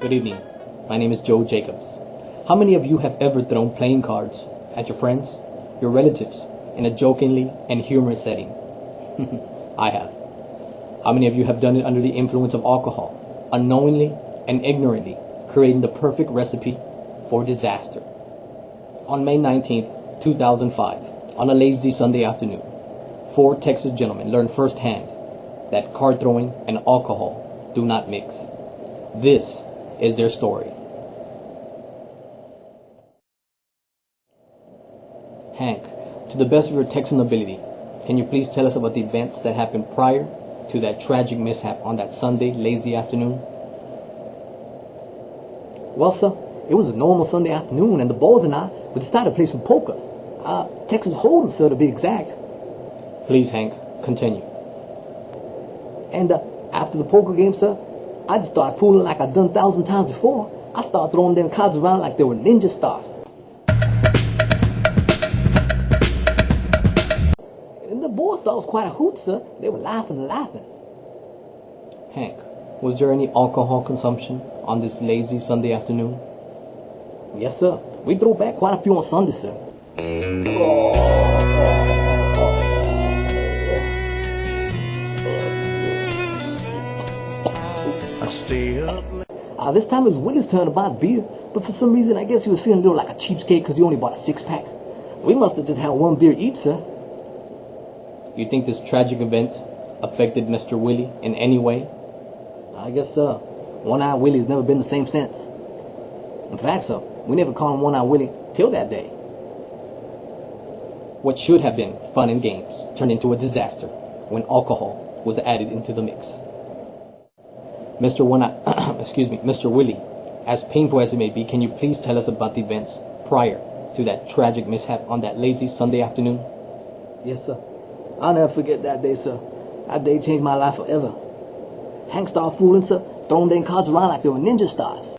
Good evening. My name is Joe Jacobs. How many of you have ever thrown playing cards at your friends, your relatives, in a jokingly and humorous setting? I have. How many of you have done it under the influence of alcohol, unknowingly and ignorantly, creating the perfect recipe for disaster? On May 19th, 2005, on a lazy Sunday afternoon, 4 Texas gentlemen learned firsthand that card throwing and alcohol do not mix. This is their story. Hank, to the best of your Texan ability, can you please tell us about the events that happened prior to that tragic mishap on that Sunday lazy afternoon? Well, sir, it was a normal Sunday afternoon, and the boys and I we decided to play some poker. Texas Hold'em, sir, to be exact. Please, Hank, continue. And after the poker game, sir, I just started fooling like I'd done 1,000 times before. I started throwing them cards around like they were ninja stars. And the boys thought it was quite a hoot, sir. They were laughing and laughing. Hank, was there any alcohol consumption on this lazy Sunday afternoon? Yes, sir. We threw back quite a few on Sunday, sir. This time it was Willie's turn to buy beer, but for some reason I guess he was feeling a little like a cheapskate because he only bought a 6-pack. We must have just had one beer each, sir. You think this tragic event affected Mr. Willie in any way? I guess so. One-Eye Willie's never been the same since. In fact, sir, we never called him One-Eye Willie till that day. What should have been fun and games turned into a disaster when alcohol was added into the mix. Mr. Mr. Willie, as painful as it may be, can you please tell us about the events prior to that tragic mishap on that lazy Sunday afternoon? Yes, sir. I'll never forget that day, sir. That day changed my life forever. Hank started fooling, sir, throwing them cards around like they were ninja stars.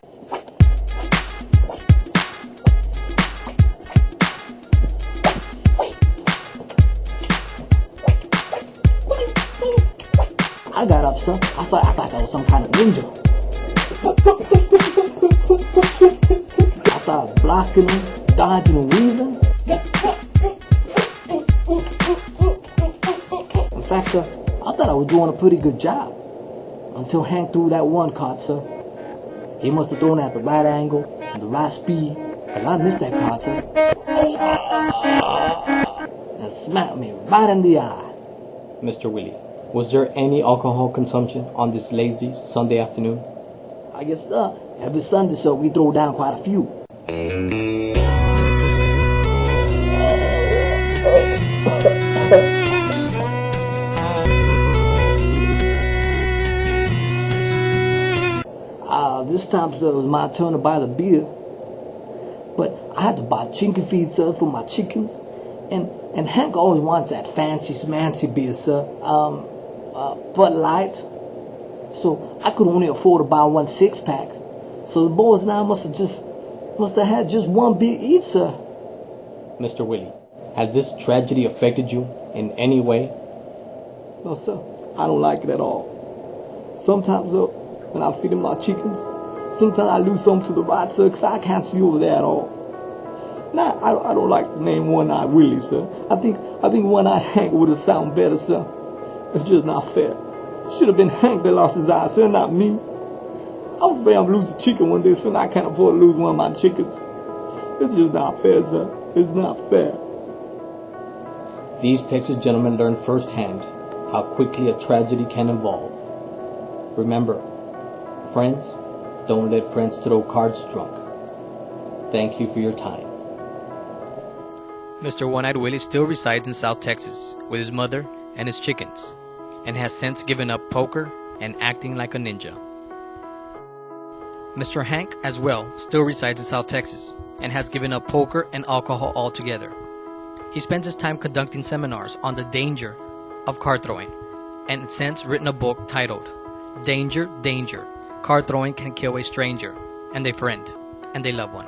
I got up, sir. I started acting like I was some kind of ninja. I started blocking them, dodging and weaving. In fact, sir, I thought I was doing a pretty good job. Until Hank threw that one card, sir. He must have thrown it at the right angle and the right speed, because I missed that card, sir. And smacked me right in the eye. Mr. Willie, was there any alcohol consumption on this lazy Sunday afternoon? I guess, sir. Every Sunday, sir, we throw down quite a few. This time, sir, it was my turn to buy the beer. But I had to buy chicken feed, sir, for my chickens. And Hank always wants that fancy smancy beer, sir. Bud Light. So I could only afford to buy one 6-pack. So the boys and I must have had just one beer each, sir. Mr. Willie, has this tragedy affected you in any way? No, sir. I don't like it at all. Sometimes, sir, when I'm feeding my chickens, sometimes I lose some to the right, sir, because I can't see over there at all. Now, I don't like the name One-Eye Willie, sir. I think One-Eye Hank would have sounded better, sir. It's just not fair. It should have been Hank that lost his eye, sir, not me. I'm afraid I'm losing chicken one day, sir, and I can't afford to lose one of my chickens. It's just not fair, sir. It's not fair. These Texas gentlemen learned firsthand how quickly a tragedy can evolve. Remember, friends, don't let friends throw cards drunk. Thank you for your time. Mr. One-Eyed Willie still resides in South Texas with his mother and his chickens, and has since given up poker and acting like a ninja. Mr. Hank, as well, still resides in South Texas and has given up poker and alcohol altogether. He spends his time conducting seminars on the danger of card throwing, and since written a book titled Danger, Danger, Card Throwing Can Kill a Stranger and a Friend and a Loved One.